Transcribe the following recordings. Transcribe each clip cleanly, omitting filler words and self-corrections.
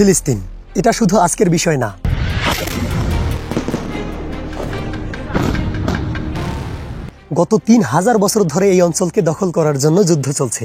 ফিলিস্তিন এটা শুধু আজকের বিষয় না। গত ৩০০০ বছর ধরে এই অঞ্চলকে দখল করার জন্য যুদ্ধ চলছে।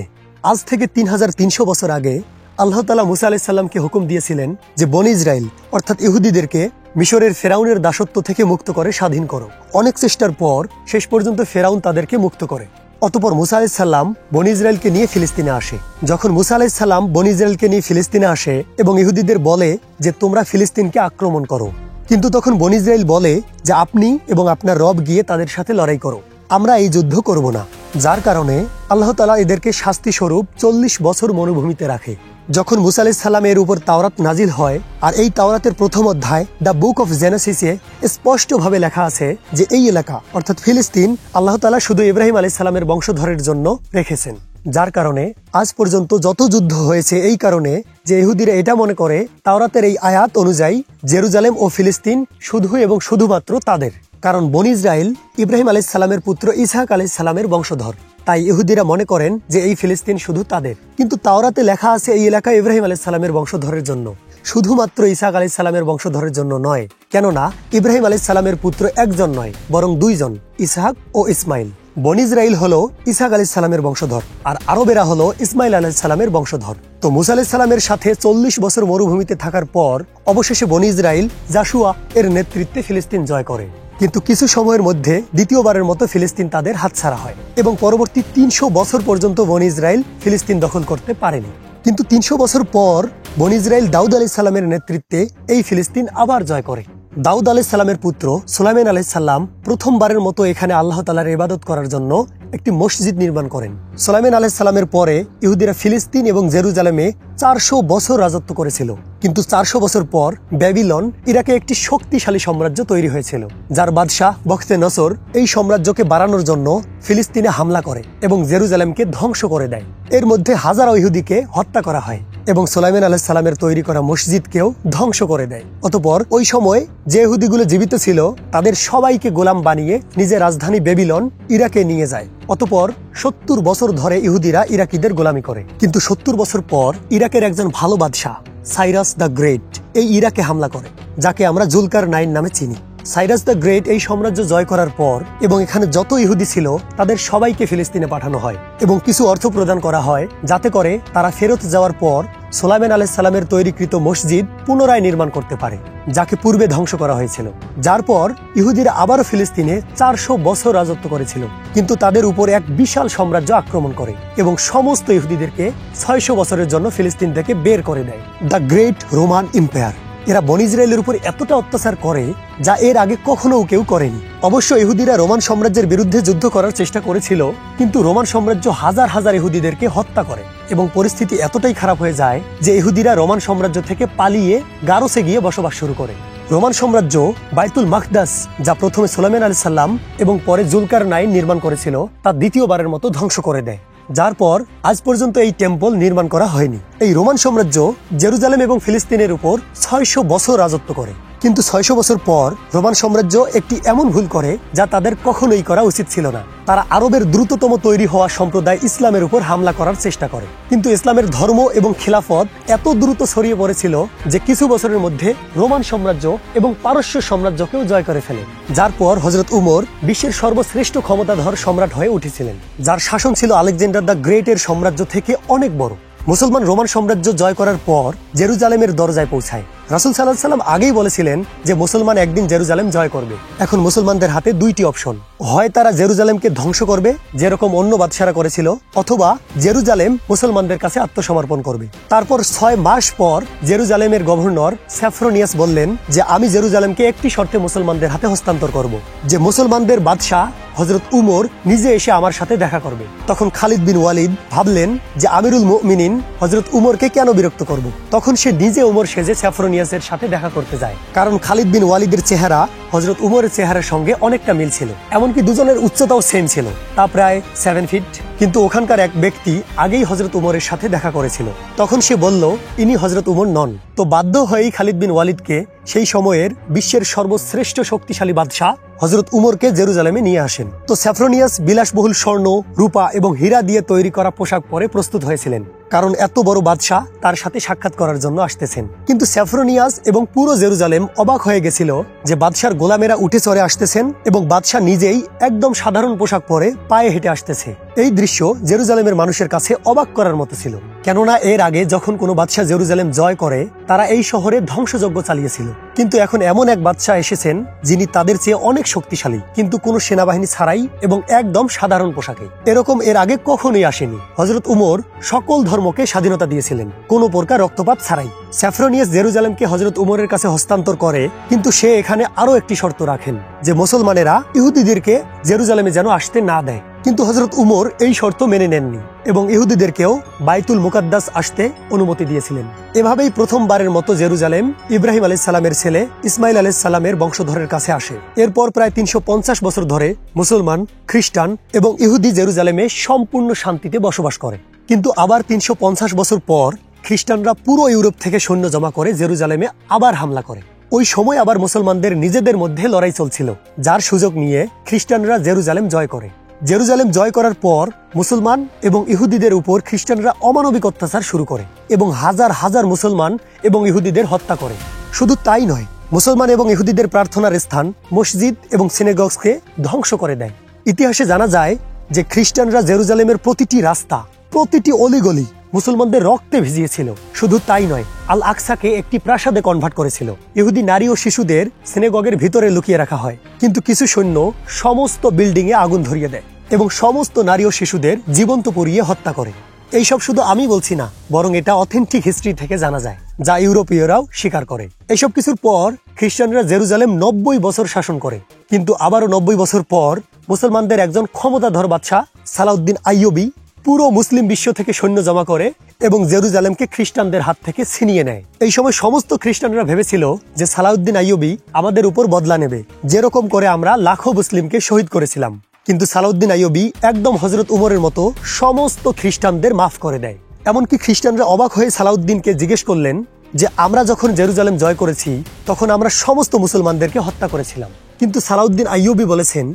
আজ থেকে ৩৩০০ বছর আগে আল্লাহ তাআলা মুসা আলাইহিস সালামকে হুকুম দিয়েছিলেন যে বনী ইসরাইল অর্থাৎ ইহুদিদেরকে মিশরের ফেরাউনের দাসত্ব থেকে মুক্ত করে স্বাধীন করো। অনেক চেষ্টার পর শেষ পর্যন্ত ফেরাউন তাদেরকে মুক্ত করে। অতঃপর মুসা আলাইহিস সালাম বনী ইসরাইলকে নিয়ে ফিলিস্তিনে আসে। যখন মুসা আলাইহিস সালাম বনী ইসরাইলকে নিয়ে ফিলিস্তিনে আসে এবং ইহুদিদের বলে যে তোমরা ফিলিস্তিনকে আক্রমণ করো, কিন্তু তখন বনী ইসরাইল বলে যে আপনি এবং আপনার রব গিয়ে তাদের সাথে লড়াই করো, আমরা এই যুদ্ধ করব না। যার কারণে আল্লাহ তাআলা এদেরকে শাস্তি স্বরূপ ৪০ বছর মরুভূমিতে রাখে। যখন মুসা আলাইহিস সালামের উপর তাওরাত নাজিল হয়, আর এই তাওরাতের প্রথম অধ্যায় দ্য বুক অফ জেনেসিসে স্পষ্টভাবে লেখা আছে যে এই এলাকা অর্থাৎ ফিলিস্তিন আল্লাহ তাআলা শুধু ইব্রাহিম আলাইহিস সালামের বংশধরের জন্য রেখেছেন। যার কারণে আজ পর্যন্ত যত যুদ্ধ হয়েছে এই কারণে যে ইহুদিরা এটা মনে করে তাওরাতের এই আয়াত অনুযায়ী জেরুজালেম ও ফিলিস্তিন শুধু এবং শুধুমাত্র তাদের, কারণ বনী ইসরাইল ইব্রাহিম আলাইহিস সালামের পুত্র ইসহাক আলাইহিস সালামের বংশধর। তাই ইহুদিরা মনে করেন যে এই ফিলিস্তিন শুধু তাদের, কিন্তু তাওরাতে লেখা আছে এই এলাকা ইব্রাহিম আলাইহিস সালামের বংশধরের জন্য, শুধুমাত্র ইসহাক আলাইহিস সালামের বংশধরের জন্য নয়। কেননা ইব্রাহিম আলাইহিস সালামের পুত্র একজন নয় বরং দুইজন, ইসহাক ও ইসমাইল। বনী ইসরাইল হলো ইসহাক আলাইহিস সালামের বংশধর আর আরবেরা হলো ইসমাইল আলাইহিস সালামের বংশধর। তো মুসা আলাইহিস সালামের সাথে ৪০ বছর মরুভূমিতে থাকার পর অবশেষে বনী ইসরাইল জাশুয়া এর নেতৃত্বে ফিলিস্তিন জয় করে। কিন্তু কিছু সময়ের মধ্যে দ্বিতীয়বারের মতো ফিলিস্তিন তাদের হাতছাড়া হয় এবং পরবর্তী ৩০০ বছর পর্যন্ত বনী ইসরাইল ফিলিস্তিন দখল করতে পারেনি। কিন্তু ৩০০ বছর পর বনী ইসরাইল দাউদ আলাইহিস সালামের নেতৃত্বে এই ফিলিস্তিন আবার জয় করে। দাউদ আলাইহিস সালামের পুত্র সুলাইমান আলাইহিস সালাম প্রথমবারের মতো এখানে আল্লাহ তাআলার ইবাদত করার জন্য একটি মসজিদ নির্মাণ করেন। সুলাইমান আলাইহিস সালামের পরে ইহুদিরা ফিলিস্তিন এবং জেরুজালেমে ৪০০ বছর রাজত্ব করেছিল। কিন্তু ৪০০ বছর পর ব্যাবিলন ইরাকে একটি শক্তিশালী সাম্রাজ্য তৈরি হয়েছিল, যার বাদশাহ বখতে নসর এই সাম্রাজ্যকে বাড়ানোর জন্য ফিলিস্তিনে হামলা করে এবং জেরুজালেমকে ধ্বংস করে দেয়। এর মধ্যে হাজারো ইহুদিকে হত্যা করা হয় এবং সুলাইমান আলাইহিস সালামের তৈরি করা মসজিদকেও ধ্বংস করে দেয়। অতঃপর ওই সময় যে ইহুদিগুলো জীবিত ছিল তাদের সবাইকে গোলাম বানিয়ে নিজের রাজধানী ব্যাবিলন ইরাকে নিয়ে যায়। অতঃপর ৭০ বছর ধরে ইহুদিরা ইরাকিদের গোলামি করে। কিন্তু ৭০ বছর পর ইরাকের একজন ভালো বাদশাহ সাইরাস দ্য গ্রেট এই ইরাকে হামলা করে, যাকে আমরা জুলকার নাইন নামে চিনি। সাইরাস দ্য গ্রেট এই সাম্রাজ্য জয় করার পর এবং এখানে যত ইহুদি ছিল তাদের সবাইকে ফিলিস্তিনে পাঠানো হয় এবং কিছু অর্থ প্রদান করা হয় যাতে করে তারা ফেরত যাওয়ার পর সুলাইমান আলাইহিস সালামের তৈরিকৃত মসজিদ পুনরায় নির্মাণ করতে পারে, যাকে পূর্বে ধ্বংস করা হয়েছিল। যার পর ইহুদিরা আবারও ফিলিস্তিনে ৪০০ বছর রাজত্ব করেছিল, কিন্তু তাদের উপর এক বিশাল সাম্রাজ্য আক্রমণ করে এবং সমস্ত ইহুদিদেরকে ৬০০ বছরের জন্য ফিলিস্তিন থেকে বের করে দেয়। The great Roman empire. এরা বনী ইসরায়েলের উপর এতটা অত্যাচার করে যা এর আগে কখনো কেউ করেনি। অবশ্য ইহুদিরা রোমান সাম্রাজ্যের বিরুদ্ধে যুদ্ধ করার চেষ্টা করেছিল, কিন্তু রোমান সাম্রাজ্য হাজার হাজার ইহুদিদেরকে হত্যা করে এবং পরিস্থিতি এতটাই খারাপ হয়ে যায় যে ইহুদিরা রোমান সাম্রাজ্য থেকে পালিয়ে গারোসে গিয়ে বসবাস শুরু করে। রোমান সাম্রাজ্য বাইতুল মাকদাস, যা প্রথমে সুলাইমান আলাইহিস সালাম এবং পরে জুলকার নাইন নির্মাণ করেছিল, তা দ্বিতীয়বারের মতো ধ্বংস করে দেয়। যার পর আজ পর্যন্ত এই টেম্পল নির্মাণ করা হয়নি। এই রোমান সাম্রাজ্য জেরুজালেম এবং ফিলিস্তিনের উপর ৬০০ বছর রাজত্ব করে। কিন্তু ৬০০ বছর পর রোমান সাম্রাজ্য একটি এমন ভুল করে যা তাদের কখনোই করা উচিত ছিল না। তারা আরবের দ্রুততম তৈরি হওয়া সম্প্রদায় ইসলামের উপর হামলা করার চেষ্টা করে। কিন্তু ইসলামের ধর্ম এবং খিলাফত এত দ্রুত ছড়িয়ে পড়েছিল যে কিছু বছরের মধ্যে রোমান সাম্রাজ্য এবং পারস্য সাম্রাজ্যকেও জয় করে ফেলে। যার পর হযরত উমর বিশ্বের সর্বশ্রেষ্ঠ ক্ষমতাধর সম্রাট হয়ে উঠেছিলেন, যার শাসন ছিল আলেকজান্ডার দ্য গ্রেট এর সাম্রাজ্য থেকে অনেক বড়। মুসলমান রোমান সাম্রাজ্য জয় করার পর জেরুজালেমের দরজায় পৌঁছায়। রাসূল সাল্লাল্লাহু আলাইহি ওয়াসাল্লাম আগেই বলেছিলেন যে মুসলমান একদিন জেরুজালেম জয় করবে। এখন মুসলমানদের হাতে দুইটি অপশন, হয় তারা জেরুজালেমকে ধ্বংস করবে যেরকম অন্য বাদশারা করেছিল, অথবা জেরুজালেম মুসলমানদের কাছে আত্মসমর্পণ করবে। তারপর ৬ মাস পর জেরুজালেমের গভর্নর সেফরনিয়াস বললেন যে আমি জেরুজালেমকে একটি শর্তে মুসলমানদের হাতে হস্তান্তর করব, যে মুসলমানদের বাদশাহ হযরত উমর নিজে এসে আমার সাথে দেখা করবে। তখন খালিদ বিন ওয়ালিদ ভাবলেন যে আমিরুল মুমিনিন হযরত উমরকে কেন বিরক্ত করব। তখন সে নিজে উমর সেজে সেফরনিয়াসের সাথে দেখা করতে যায়, কারণ খালিদ বিন ওয়ালিদের চেহারা হযরত উমরের চেহারার সঙ্গে অনেকটা মিল ছিল, এমনকি দুজনের উচ্চতাও সেম ছিল, তা প্রায় 7 ফিট। কিন্তু ওখানকার এক ব্যক্তি আগেই হযরত উমরের সাথে দেখা করেছিল। তখন সে বলল ইনি হযরত উমর নন। তো বাধ্য হয়েই খালিদ বিন ওয়ালিদকে সেই সময়ের বিশ্বের সর্বশ্রেষ্ঠ শক্তিশালী বাদশাহ হযরত উমরকে জেরুজালেমে নিয়ে আসেন। তো সেফরনিয়াস বিলাসবহুল স্বর্ণ, রূপা এবং হীরা দিয়ে তৈরি করা পোশাক পরে প্রস্তুত হয়েছিলেন কারণ এত বড় বাদশাহ তার সাথে সাক্ষাৎ করার জন্য আসতেছেন। কিন্তু সেফরোনিয়াস এবং পুরো জেরুজালেম অবাক হয়ে গেছিল যে বাদশার গোলামেরা উঠে চড়ে আসতেছেন এবং বাদশাহ নিজেই একদম সাধারণ পোশাক পরে পায়ে হেঁটে আসতেছে। এই দৃশ্য জেরুজালেমের মানুষের কাছে অবাক করার মতো ছিল, কেননা এর আগে যখন কোনো বাদশাহ জেরুজালেম জয় করে তারা এই শহরে ধ্বংসযজ্ঞ চালিয়েছিল। কিন্তু এখন এমন এক বাদশাহ এসেছেন যিনি তাদের চেয়ে অনেক শক্তিশালী, কিন্তু কোনো সেনাবাহিনী ছাড়াই এবং একদম সাধারণ পোশাকে। এরকম এর আগে কখনোই আসেনি। হযরত উমর সকল ধর্মকে স্বাধীনতা দিয়েছিলেন, কোনো প্রকার রক্তপাত ছাড়াই। সেফরোনিয়াস জেরুজালেমকে হযরত উমরের কাছে হস্তান্তর করে, কিন্তু সে এখানে আরো একটি শর্ত রাখেন যে মুসলমানেরা ইহুদিদেরকে জেরুজালেমে যেন আসতে না দেয়। কিন্তু হযরত উমর এই শর্ত মেনে নেননি এবং ইহুদিদেরকেও বাইতুল মুকাদ্দাস আসতে অনুমতি দিয়েছিলেন। এভাবেই প্রথমবারের মতো জেরুজালেম ইব্রাহিম আলাইহিস সালামের ছেলে ইসমাইল আলাইহিস সালামের বংশধরের কাছে আসে। এরপর প্রায় 350 বছর ধরে মুসলমান, খ্রিস্টান এবং ইহুদি জেরুজালেমে সম্পূর্ণ শান্তিতে বসবাস করে। কিন্তু আবার 350 বছর পর খ্রিস্টানরা পুরো ইউরোপ থেকে সৈন্য জমা করে জেরুজালেমে আবার হামলা করে। ওই সময় আবার মুসলমানদের নিজেদের মধ্যে লড়াই চলছিল, যার সুযোগ নিয়ে খ্রিস্টানরা জেরুজালেম জয় করে। জেরুজালেম জয় করার পর মুসলমান এবং ইহুদিদের উপর খ্রিস্টানরা অমানবিক অত্যাচার শুরু করে এবং হাজার হাজার মুসলমান এবং ইহুদিদের হত্যা করে। শুধু তাই নয়, মুসলমান এবং ইহুদিদের প্রার্থনার স্থান মসজিদ এবং সিনেগগসকে ধ্বংস করে দেয়। ইতিহাসে জানা যায় যে খ্রিস্টানরা জেরুজালেমের প্রতিটি রাস্তা, প্রতিটি অলিগলি মুসলমানদের রক্তে ভিজিয়েছিল। শুধু তাই নয়, আল আকসাকে একটি প্রাসাদে কনভার্ট করেছিল। ইহুদি নারী ও শিশুদের সিনেগগের ভিতরে লুকিয়ে রাখা হয়, কিন্তু কিছু সৈন্য সমস্ত বিল্ডিং এ আগুন ধরিয়ে দেয় এবং সমস্ত নারী ও শিশুদের জীবন্ত পুড়িয়ে হত্যা করে। এইসব শুধু আমি বলছি না, বরং এটা অথেন্টিক হিস্ট্রি থেকে জানা যায়, যা ইউরোপীয়রাও স্বীকার করে। এইসব কিছুর পর খ্রিস্টানরা জেরুজালেম 90 বছর শাসন করে। কিন্তু আবারও 90 বছর পর মুসলমানদের একজন ক্ষমতাধর বাদশাহ সালাউদ্দিন আইয়ুবী পুরো মুসলিম বিশ্ব থেকে সৈন্য জমা করে এবং জেরুজালেমকে খ্রিস্টানদের হাত থেকে ছিনিয়ে নেয়। এই সময় সমস্ত খ্রিস্টানরা ভেবেছিল যে সালাউদ্দিন আইয়ুবী আমাদের উপর বদলা নেবে, যেরকম করে আমরা লাখো মুসলিমকে শহীদ করেছিলাম। কিন্তু সালাউদ্দিন আইয়ুবী একদম হযরত উমরের মতো সমস্ত খ্রিস্টানদের মাফ করে দেয়। এমনকি খ্রিস্টানরা অবাক হয়ে সালাউদ্দিনকে জিজ্ঞেস করলেন যে আমরা যখন জেরুজালেম জয় করেছি তখন আমরা সমস্ত মুসলমানদেরকে হত্যা করেছিলাম। কিন্তু সালাউদ্দিন আইয়ুবী বলেছেন,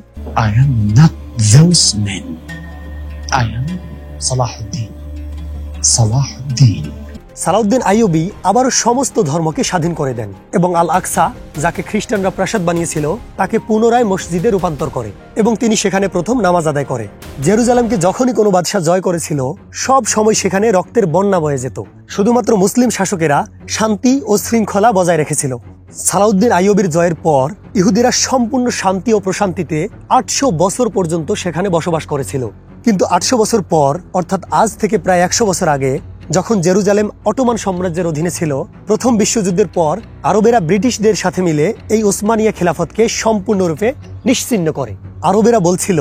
I am not those men. I am Salahuddin. Salahuddin. Salauddin Ayubi আবারও সমস্ত ধর্মকে স্বাধীন করে দেন এবং আল আকসা, যাকে খ্রিস্টানরা প্রাসাদ বানিয়েছিল, তাকে পুনরায় মসজিদে রূপান্তর করে এবং তিনি সেখানে প্রথম নামাজ আদায় করে। জেরুজালেমকে যখনই কোনো বাদশাহ জয় করেছিল সব সময় সেখানে রক্তের বন্যা বয়ে যেত। শুধুমাত্র মুসলিম শাসকেরা শান্তি ও শৃঙ্খলা বজায় রেখেছিল। সালাউদ্দিন আইয়ুবীর জয়ের পর ইহুদিরা সম্পূর্ণ শান্তি ও প্রশান্তিতে 800 বছর পর্যন্ত সেখানে বসবাস করেছিল। কিন্তু 800 বছর পর, অর্থাৎ আজ থেকে প্রায় 100 বছর আগে, যখন জেরুজালেম অটোমান সাম্রাজ্যের অধীনে ছিল, প্রথম বিশ্বযুদ্ধের পর আরবেরা ব্রিটিশদের সাথে মিলে এই ওসমানিয়া খিলাফতকে সম্পূর্ণরূপে নিশ্চিহ্ন করে। আরবেরা বলছিল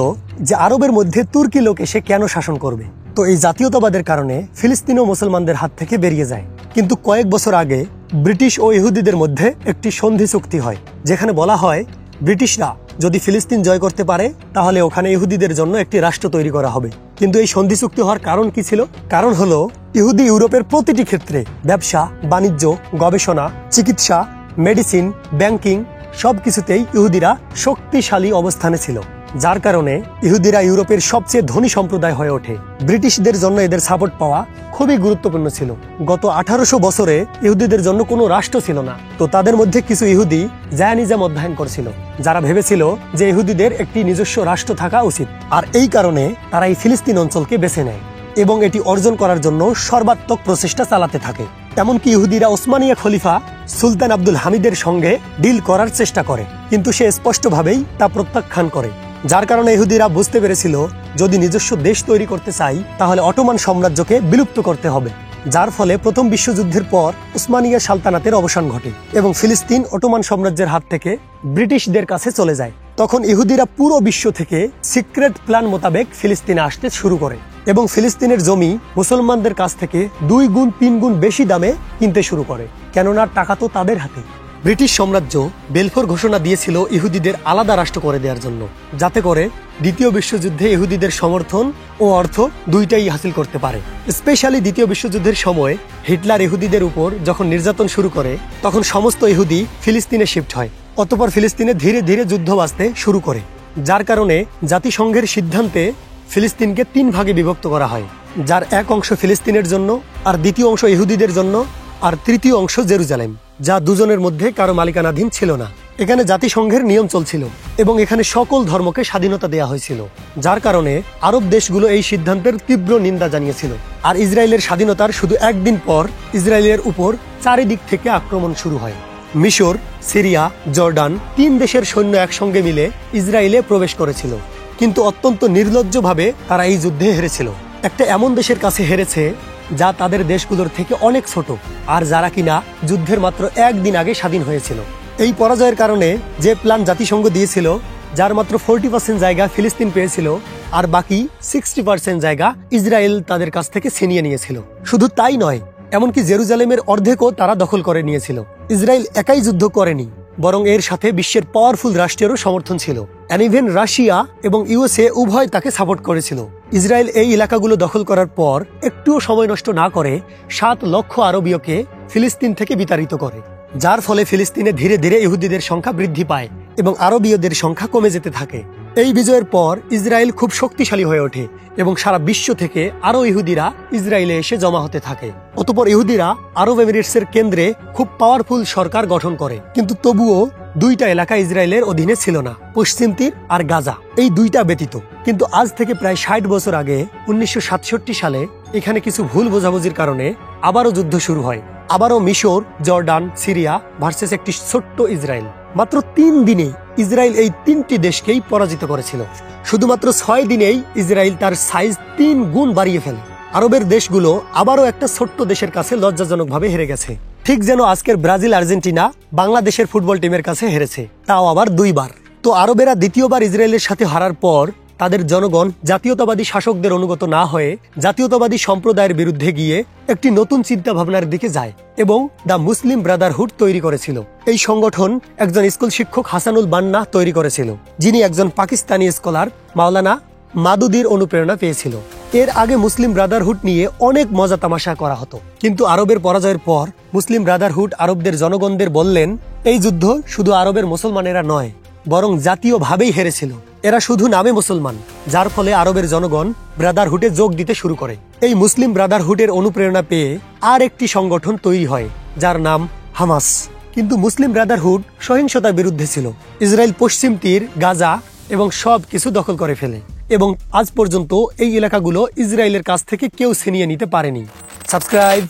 যে আরবের মধ্যে তুর্কি লোক এসে কেন শাসন করবে। তো এই জাতীয়তাবাদের কারণে ফিলিস্তিনও মুসলমানদের হাত থেকে বেরিয়ে যায়। কিন্তু কয়েক বছর আগে ব্রিটিশ ও ইহুদিদের মধ্যে একটি সন্ধি চুক্তি হয়, যেখানে বলা হয় ব্রিটিশরা যদি ফিলিস্তিন জয় করতে পারে তাহলে ওখানে ইহুদিদের জন্য একটি রাষ্ট্র তৈরি করা হবে। কিন্তু এই সন্ধি চুক্তি হওয়ার কারণ কি ছিল? কারণ হলো ইহুদি ইউরোপের প্রতিটি ক্ষেত্রে ব্যবসা, বাণিজ্য, গবেষণা, চিকিৎসা, মেডিসিন, ব্যাংকিং সবকিছুতেই ইহুদিরা শক্তিশালী অবস্থানে ছিল, যার কারণে ইহুদিরা ইউরোপের সবচেয়ে ধনী সম্প্রদায় হয়ে ওঠে। ব্রিটিশদের জন্য এদের সাপোর্ট পাওয়া খুবই গুরুত্বপূর্ণ ছিল। গত 1800 বছরে ইহুদিদের জন্য কোনো রাষ্ট্র ছিল না, তো তাদের মধ্যে কিছু ইহুদি জায়ানিজম অধ্যয়ন করছিল, যারা ভেবেছিল যে ইহুদিদের একটি নিজস্ব রাষ্ট্র থাকা উচিত। আর এই কারণে তারা এই ফিলিস্তিন অঞ্চলকে বেছে নেয় এবং এটি অর্জন করার জন্য সর্বাত্মক প্রচেষ্টা চালাতে থাকে। এমনকি ইহুদিরা ওসমানিয়া খলিফা সুলতান আব্দুল হামিদের সঙ্গে ডিল করার চেষ্টা করে, কিন্তু সে স্পষ্টভাবেই তা প্রত্যাখ্যান করে। যার কারণে ইহুদিরা বুঝতে পেরেছিল যদি নিজস্ব দেশ তৈরি করতে চাই তাহলে অটোমান সাম্রাজ্যকে বিলুপ্ত করতে হবে। যার ফলে প্রথম বিশ্বযুদ্ধের পর উসমানিয়া সালতানাতের অবসান ঘটে এবং ফিলিস্তিন অটোমান সাম্রাজ্যের হাত থেকে ব্রিটিশদের কাছে চলে যায়। তখন ইহুদিরা পুরো বিশ্ব থেকে সিক্রেট প্ল্যান মোতাবেক ফিলিস্তিনে আসতে শুরু করে এবং ফিলিস্তিনের জমি মুসলমানদের কাছ থেকে 2 গুণ 3 গুণ বেশি দামে কিনতে শুরু করে, কেননা টাকা তো তাদের হাতে। ব্রিটিশ সাম্রাজ্য বেলফোর ঘোষণা দিয়েছিল ইহুদিদের আলাদা রাষ্ট্র করে দেওয়ার জন্য, যাতে করে দ্বিতীয় বিশ্বযুদ্ধে ইহুদিদের সমর্থন ও অর্থ দুইটাই হাসিল করতে পারে। স্পেশালি দ্বিতীয় বিশ্বযুদ্ধের সময় হিটলার ইহুদিদের উপর যখন নির্যাতন শুরু করে তখন সমস্ত ইহুদি ফিলিস্তিনে শিফট হয়। অতঃপর ফিলিস্তিনে ধীরে ধীরে যুদ্ধ বাঁচতে শুরু করে, যার কারণে জাতিসংঘের সিদ্ধান্তে ফিলিস্তিনকে 3 ভাগে বিভক্ত করা হয়, যার এক অংশ ফিলিস্তিনের জন্য, আর দ্বিতীয় অংশ ইহুদিদের জন্য, আর তৃতীয় অংশ জেরুজালেম, যা দুজনের মধ্যে কারো মালিকানাধীন ছিল না। এখানে জাতিসংঘের নিয়ম চলছিল এবং এখানে সকল ধর্মকে স্বাধীনতা দেওয়া হয়েছিল, যার কারণে আরব দেশগুলো এই সিদ্ধান্তের তীব্র নিন্দা জানিয়েছিল। আর ইসরায়েলের স্বাধীনতার শুধু একদিন পর ইসরায়েলের উপর চারিদিক থেকে আক্রমণ শুরু হয়। মিশর, সিরিয়া, জর্ডান 3 দেশের সৈন্য একসঙ্গে মিলে ইসরায়েলে প্রবেশ করেছিল, কিন্তু অত্যন্ত নির্লজ্জভাবে তারা এই যুদ্ধে হেরেছিল। একটা এমন দেশের কাছে হেরেছে যা তাদের দেশগুলোর থেকে অনেক ছোট, আর যারা কিনা যুদ্ধের মাত্র 1 দিন আগে স্বাধীন হয়েছিল। এই পরাজয়ের কারণে যে প্ল্যান জাতিসংঘ দিয়েছিল, যার মাত্র 40% জায়গা ফিলিস্তিন পেয়েছিল আর বাকি 60% জায়গা ইসরায়েল তাদের কাছ থেকে ছিনিয়ে নিয়েছিল। শুধু তাই নয়, এমনকি জেরুজালেমের অর্ধেকও তারা দখল করে নিয়েছিল। ইসরায়েল একাই যুদ্ধ করেনি, বরং এর সাথে বিশ্বের পাওয়ারফুল রাষ্ট্রেরও সমর্থন ছিল। ইভেন রাশিয়া এবং ইউএসএ উভয় তাকে সাপোর্ট করেছিল। ইসরায়েল এই এলাকাগুলো দখল করার পর একটুও সময় নষ্ট না করে 7 লক্ষ আরবীয়কে ফিলিস্তিন থেকে বিতাড়িত করে, যার ফলে ফিলিস্তিনে ধীরে ধীরে ইহুদিদের সংখ্যা বৃদ্ধি পায় এবং আরবীয়দের সংখ্যা কমে যেতে থাকে। এই বিজয়ের পর ইসরায়েল খুব শক্তিশালী হয়ে ওঠে এবং সারা বিশ্ব থেকে আরো ইহুদিরা ইসরায়েলে এসে জমা হতে থাকে। অতঃপর ইহুদিরা আরব এমিরেটসের কেন্দ্রে খুব পাওয়ারফুল সরকার গঠন করে, কিন্তু তবুও 2টা এলাকা ইসরায়েলের অধীনে ছিল না, পশ্চিম তীর আর গাজা, এই 2টা ব্যতীত। কিন্তু আজ থেকে প্রায় 60 বছর আগে 1967 সালে এখানে কিছু ভুল বোঝাবুঝির কারণে আবারও যুদ্ধ শুরু হয়। আবারও মিশর, জর্ডান, সিরিয়া ভার্সেস একটি ছোট্ট ইসরায়েল। মাত্র 3 দিনে ইসরায়েল এই 3টি দেশকেই পরাজিত করেছিল। শুধুমাত্র 6 দিনেই ইসরায়েল তার সাইজ 3 গুণ বাড়িয়ে ফেলে। আরবের দেশগুলো আবারও একটা ছোট্ট দেশের কাছে লজ্জাজনকভাবে হেরে গেছে, ঠিক যেন আজকের ব্রাজিল আর্জেন্টিনা বাংলাদেশের ফুটবল টিমের কাছে হেরেছে, তাও আবার 2 বার। তো আরবেরা দ্বিতীয়বার ইসরায়েলের সাথে হারার পর তাদের জনগণ জাতীয়তাবাদী শাসকদের অনুগত না হয়ে জাতীয়তাবাদী সম্প্রদায়ের বিরুদ্ধে গিয়ে একটি নতুন চিন্তা ভাবনার দিকে যায় এবং দ্য মুসলিম ব্রাদারহুড তৈরি করেছিল। এই সংগঠন একজন স্কুল শিক্ষক হাসানুল বান্না তৈরি করেছিল, যিনি একজন পাকিস্তানি স্কলার মাওলানা মাদুদির অনুপ্রেরণা পেয়েছিল। এর আগে মুসলিম ব্রাদারহুড নিয়ে অনেক মজা তামাশা করা হতো, কিন্তু আরবের পরাজয়ের পর মুসলিম ব্রাদারহুড আরবদের জনগণদের বললেন, এই যুদ্ধ শুধু আরবের মুসলমানেরা নয়, বরং জাতীয়ভাবেই হেরেছিল। এরা শুধু নামে মুসলমান, যার ফলে আরবের জনগণ ব্রাদারহুডে যোগ দিতে শুরু করে। এই মুসলিম ব্রাদারহুডের অনুপ্রেরণা পেয়ে আর একটি সংগঠন তৈরি হয়, যার নাম হামাস। কিন্তু মুসলিম ব্রাদারহুড সহিংসতার বিরুদ্ধে ছিল। ইসরায়েল পশ্চিম তীর, গাজা এবং সব কিছু দখল করে ফেলে এবং আজ পর্যন্ত এই এলাকাগুলো ইসরায়েলের কাছ থেকে কেউ ছিনিয়ে নিতে পারেনি। সাবস্ক্রাইব।